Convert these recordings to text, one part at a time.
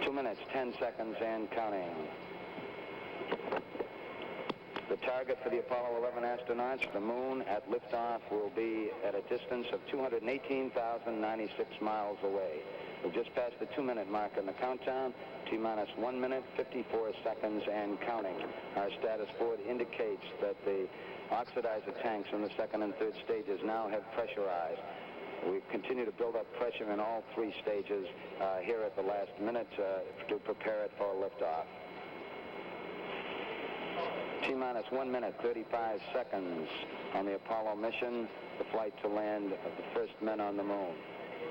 2 minutes, 10 seconds, and counting. The target for the Apollo 11 astronauts, the moon at liftoff, will be at a distance of 218,096 miles away. We've just passed the 2-minute mark in the countdown. T-minus 1 minute, 54 seconds, and counting. Our status board indicates that the oxidizer tanks in the second and third stages now have pressurized. We continue to build up pressure in all 3 stages here at the last minute to prepare it for liftoff. T-minus 1 minute, 35 seconds on the Apollo mission, the flight to land of the first men on the moon.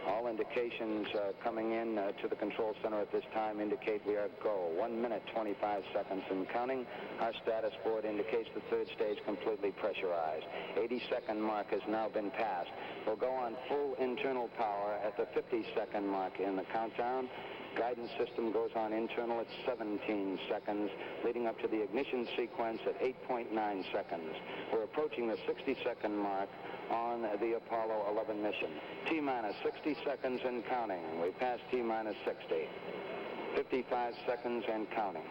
All indications coming in to the control center at this time indicate we are go. 1 minute, 25 seconds and counting. Our status board indicates the third stage completely pressurized. 80-second mark has now been passed. We'll go on full internal power at the 50-second mark in the countdown. Guidance system goes on internal at 17 seconds, leading up to the ignition sequence at 8.9 seconds. We're approaching the 60-second mark on the Apollo 11 mission. T-minus 60 seconds and counting. We passed T-minus 60. 55 seconds and counting.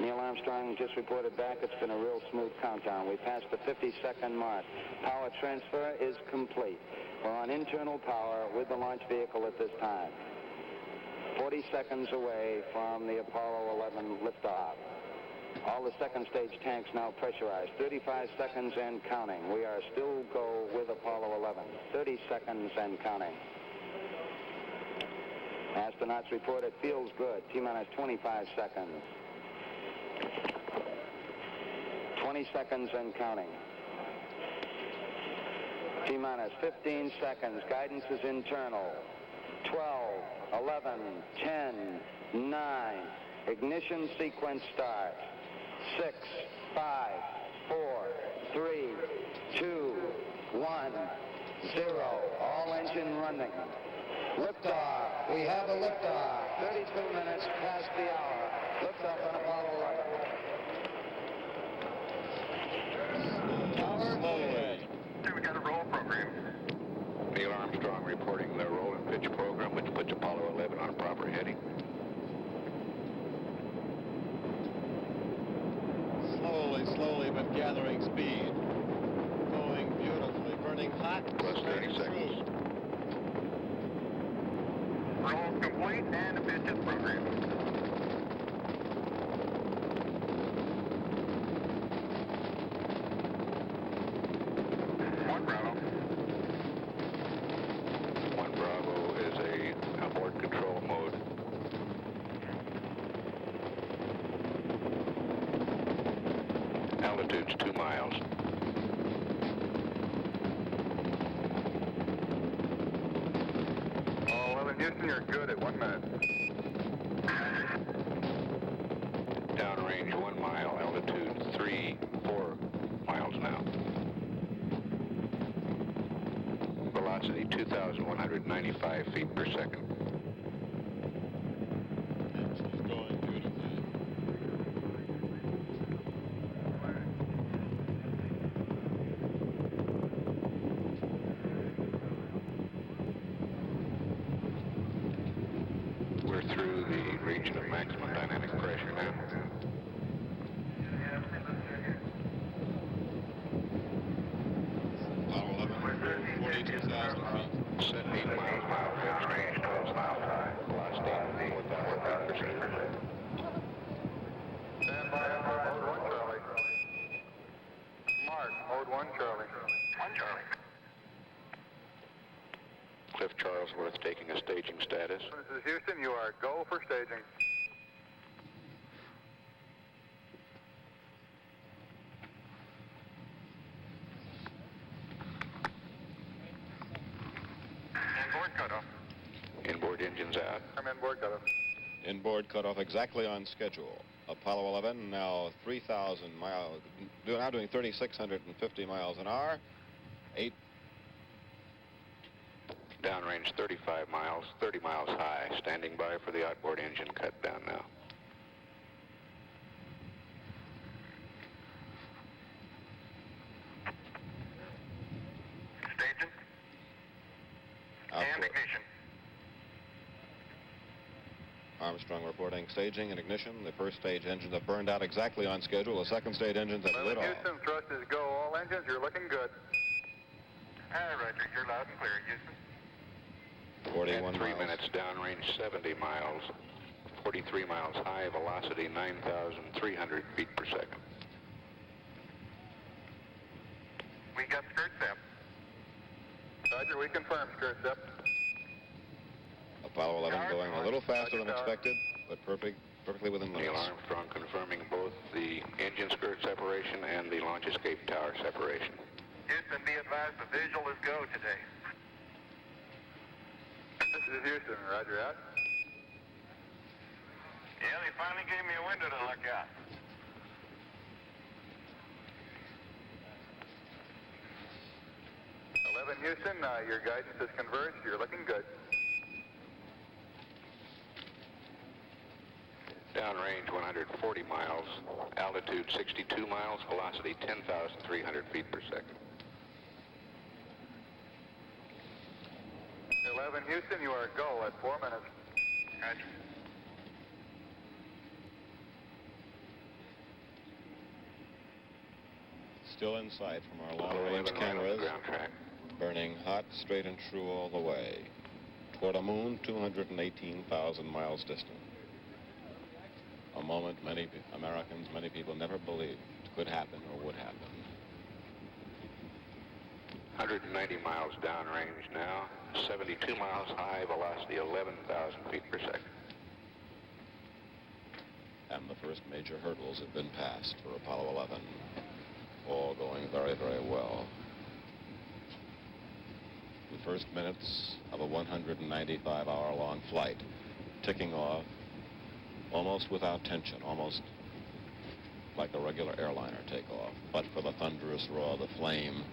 Neil Armstrong just reported back. It's been a real smooth countdown. We passed the 50-second mark. Power transfer is complete. We're on internal power with the launch vehicle at this time. 40 seconds away from the Apollo 11 liftoff. All the second stage tanks now pressurized. 35 seconds and counting. We are still go with Apollo 11. 30 seconds and counting. Astronauts report it feels good. T-minus 25 seconds. 20 seconds and counting. T-minus 15 seconds. Guidance is internal. 12, 11, 10, 9. Ignition sequence start. 6, 5, 4, 3, 2, 1, 0. All engine running. Liftoff. We have a liftoff. 32 minutes past the hour. Liftoff on Apollo 11. Power slowly. Okay, we got a roll program. Neil Armstrong reporting the roll and pitch program, which puts Apollo 11 on a proper heading. Slowly, but gathering speed. Going beautifully, burning hot. Plus 30 seconds. Roll complete and the pitch is programmed. Altitude's 2 miles. Oh, well, in Houston, you're good at 1 minute. Downrange 1 mile, altitude 4 miles now. Velocity 2,195 feet per second. She's going beautifully. We're through the region of maximum dynamic pressure now. Apollo 11, 42,000 feet. 17 miles per hour, pitch range 12 miles high. Velocity 4,000 feet per second. Stand by, Mode 1 Charlie. Mark, Mode 1 Charlie. 1 Charlie. Cliff Charlesworth taking a staging status. This is Houston, you are go for staging. Inboard cutoff. Inboard engines out. I'm inboard cutoff. Inboard cutoff exactly on schedule. Apollo 11 now 3,000 miles, now doing 3,650 miles an hour. 8. Downrange 35 miles, 30 miles high. Standing by for the outboard engine cut down now. Staging. And ignition. Armstrong reporting staging and ignition. The first stage engines have burned out exactly on schedule. The second stage engines have lit off. Houston, thrust is go. All engines, you're looking good. Hi, Roger. You're loud and clear, Houston. 41 At 3 miles. minutes downrange, 70 miles. 43 miles high, velocity 9,300 feet per second. We got skirt depth. Roger, we confirm skirt depth. Apollo 11 going a little faster than expected, but perfectly within Neil limits. Armstrong confirming both the engine skirt separation and the launch escape tower separation. Houston, be advised the visual is go today. This is Houston. Roger out. Yeah, they finally gave me a window to look out. Houston, your guidance is converged. You're looking good. Downrange 140 miles, altitude 62 miles, velocity 10,300 feet per second. 11 Houston, you are go at 4 minutes. Roger. Still in sight from our Apollo long-range 11 right on the cameras, ground track. burning hot, straight and true all the way toward a moon 218,000 miles distant. A moment many Americans, many people never believed could happen or would happen. 190 miles downrange now, 72 miles high, velocity 11,000 feet per second. And the first major hurdles have been passed for Apollo 11. All going very, very well. The first minutes of a 195-hour-long flight, ticking off almost without tension, almost like a regular airliner takeoff, but for the thunderous roar, the flame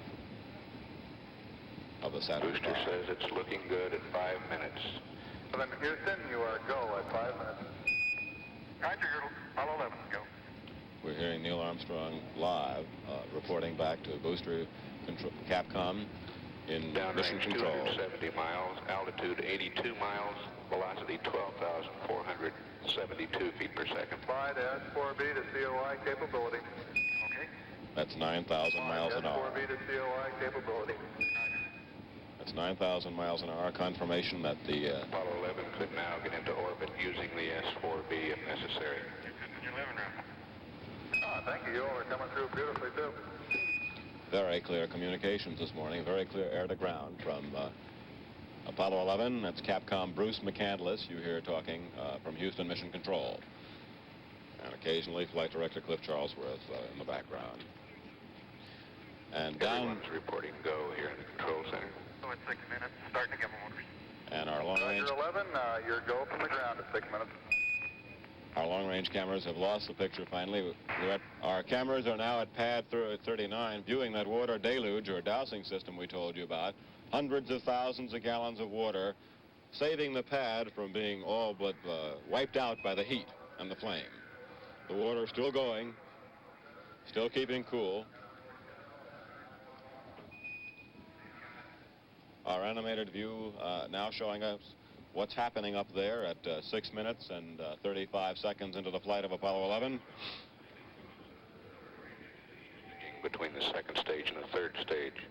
of the Saturn V. Booster says it's looking good at 5 minutes. 11 Houston, you are go at 5 minutes. Roger, Apollo 11, go. We're hearing Neil Armstrong live, reporting back to booster control, Capcom in mission Downrange control. 270 miles, altitude 82 miles, velocity 12,472 feet per second. Slide S4B to COI capability. Okay. That's 9,000 miles an hour. S4B to COI capability. That's 9,000 miles an hour. Confirmation that the Apollo 11 could now get into orbit using the S4B if necessary. You're good in your living room. Thank you. You all are coming through beautifully, too. very clear communications this morning, very clear air-to-ground from Apollo 11. That's Capcom Bruce McCandless, you hear talking from Houston Mission Control. And occasionally Flight Director Cliff Charlesworth in the background. And down... Everyone's reporting go here in the control center. So it's 6 minutes, starting to get motors. And our long-range... Roger 11, your go from the ground at 6 minutes. Our long-range cameras have lost the picture finally. Our cameras are now at pad 39, viewing that water deluge or dowsing system we told you about. Hundreds of thousands of gallons of water, saving the pad from being all but wiped out by the heat and the flame. The water still going, still keeping cool. Our animated view now showing us what's happening up there at 6 minutes and 35 seconds into the flight of Apollo 11. Between the second stage and the third stage,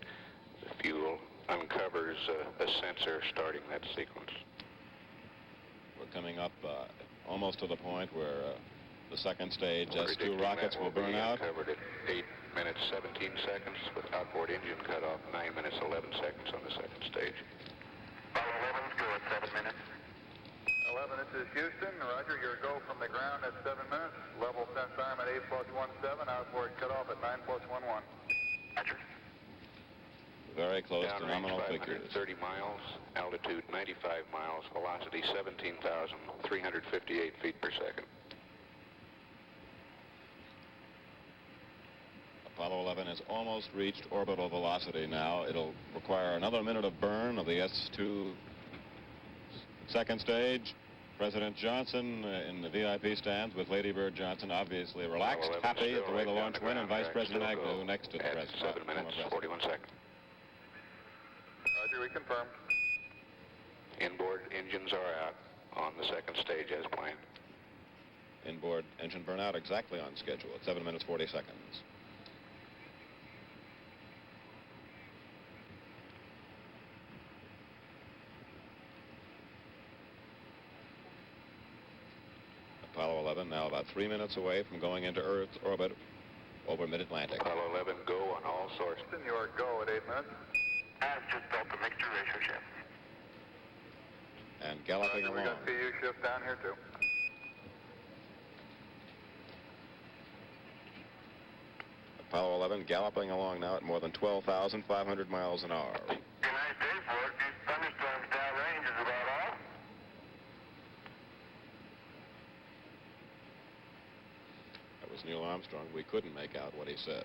the fuel uncovers a sensor starting that sequence. We're coming up almost to the point where the second stage We're S2 predicting rockets that will burn be out. Uncovered at 8 minutes 17 seconds with outboard engine cutoff 9 minutes 11 seconds on the second stage. Apollo 11's go at 7 minutes. 11, this is Houston. Roger, your go from the ground at 7 minutes. Level sense arm at 8+17. Outboard cutoff at 9+11. Roger. Very close to Downrange nominal figures. 530 miles, altitude 95 miles, velocity 17,358 feet per second. Apollo 11 has almost reached orbital velocity now. It'll require another minute of burn of the S2 second stage. President Johnson in the VIP stands with Lady Bird Johnson, obviously relaxed, Apollo 11 happy still at the way right the down launch the went, and ground Vice track, President still Agnew go next to the at president. 7 minutes 41 seconds. Roger, we confirm. Inboard engines are out. on the second stage as planned. Inboard engine burnout exactly on schedule at 7 minutes 40 seconds. Apollo 11 now about 3 minutes away from going into Earth's orbit over mid-Atlantic. Apollo 11, go on all sources. Your go at 8 minutes. I've just built the mixture ratio ship. And galloping We along. got PU shift down here too. Apollo 11 galloping along now at more than 12,500 miles an hour. Good night, Dave. For these thunderstorms downrange is about all. That was Neil Armstrong. We couldn't make out what he said.